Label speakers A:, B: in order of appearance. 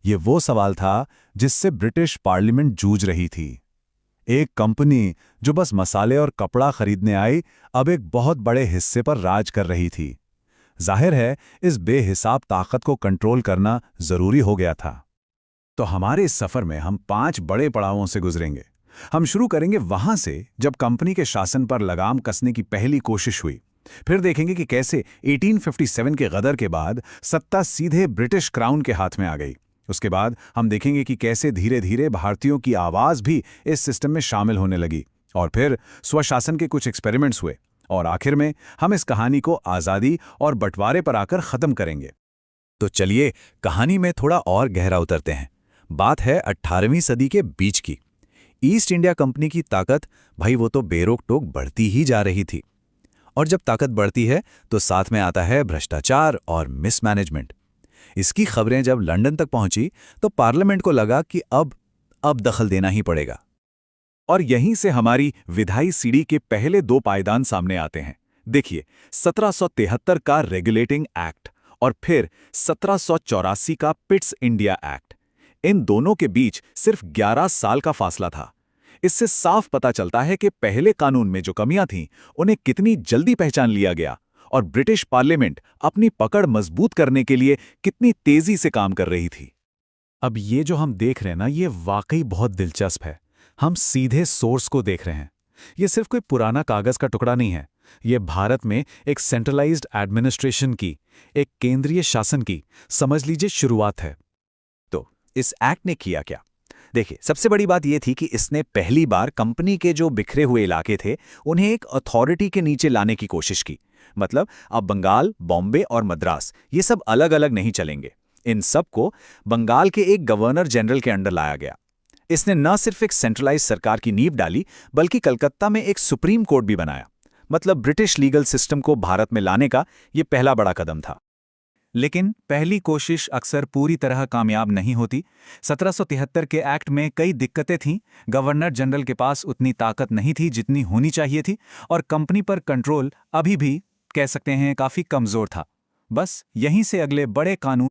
A: ये वो सवाल था जिससे ब्रिटिश पार्लियामेंट जूझ रही थी। एक कंपनी जो बस मसाले और कपड़ा खरीदने आई, अब एक बहुत बड़े हिस्से पर राज कर रही थी। जाहिर है, इस बेहिसाब ताकत को कंट्रोल करना जरूरी हो गया था। तो हमारे इस सफर में हम 5 बड़े पड़ावों से गुजरेंगे। हम शुरू करेंगे वहां से जब कंपनी के शासन पर लगाम कसने की पहली कोशिश हुई। फिर देखेंगे कि कैसे 1857 के गदर के बाद सत्ता सीधे ब्रिटिश क्राउन के हाथ में आ गई। उसके बाद हम देखेंगे कि कैसे धीरे धीरे भारतीयों की आवाज भी इस सिस्टम में शामिल होने लगी, और फिर स्वशासन के कुछ एक्सपेरिमेंट्स हुए, और आखिर में हम इस कहानी को आज़ादी और बंटवारे पर आकर ख़त्म करेंगे। तो चलिए कहानी में थोड़ा और गहरा उतरते हैं। बात है 18वीं सदी के बीच की। ईस्ट इंडिया कंपनी की ताकत, भाई वो तो बेरोक टोक बढ़ती ही जा रही थी। और जब ताकत बढ़ती है तो साथ में आता है भ्रष्टाचार और मिसमैनेजमेंट। इसकी खबरें जब लंदन तक पहुंची तो पार्लियामेंट को लगा कि अब दखल देना ही पड़ेगा। और यहीं से हमारी विधायी सीढ़ी के पहले 2 पायदान सामने आते हैं। देखिए, 1773 का रेगुलेटिंग एक्ट और फिर 1784 का पिट्स इंडिया एक्ट। इन दोनों के बीच सिर्फ 11 साल का फासला था। इससे साफ पता चलता है कि पहले कानून में जो कमियां थीं, उन्हें कितनी जल्दी पहचान लिया गया, और ब्रिटिश पार्लियामेंट अपनी पकड़ मजबूत करने के लिए कितनी तेजी से काम कर रही थी। अब ये जो हम देख रहे हैं ना, ये वाकई बहुत दिलचस्प है। हम सीधे सोर्स को देख रहे हैं। ये सिर्फ कोई पुराना कागज का टुकड़ा नहीं है। ये भारत में एक सेंट्रलाइज्ड एडमिनिस्ट्रेशन की, एक केंद्रीय शासन की, समझ लीजिए, शुरुआत है। तो इस एक्ट ने किया क्या? देखिए, सबसे बड़ी बात यह थी कि इसने पहली बार कंपनी के जो बिखरे हुए इलाके थे, उन्हें एक अथॉरिटी के नीचे लाने की कोशिश की। मतलब अब बंगाल, बॉम्बे और मद्रास, ये सब अलग अलग नहीं चलेंगे। इन सब को बंगाल के एक गवर्नर जनरल के अंडर लाया गया। इसने न सिर्फ एक सेंट्रलाइज सरकार की नींव डाली, बल्कि कलकत्ता में एक सुप्रीम कोर्ट भी बनाया। मतलब ब्रिटिश लीगल सिस्टम को भारत में लाने का यह पहला बड़ा कदम था। लेकिन पहली कोशिश अक्सर पूरी तरह कामयाब नहीं होती। 1773 के एक्ट में कई दिक्कतें थीं। गवर्नर जनरल के पास उतनी ताकत नहीं थी जितनी होनी चाहिए थी, और कंपनी पर कंट्रोल अभी भी, कह सकते हैं, काफ़ी कमज़ोर था। बस यहीं से अगले बड़े कानून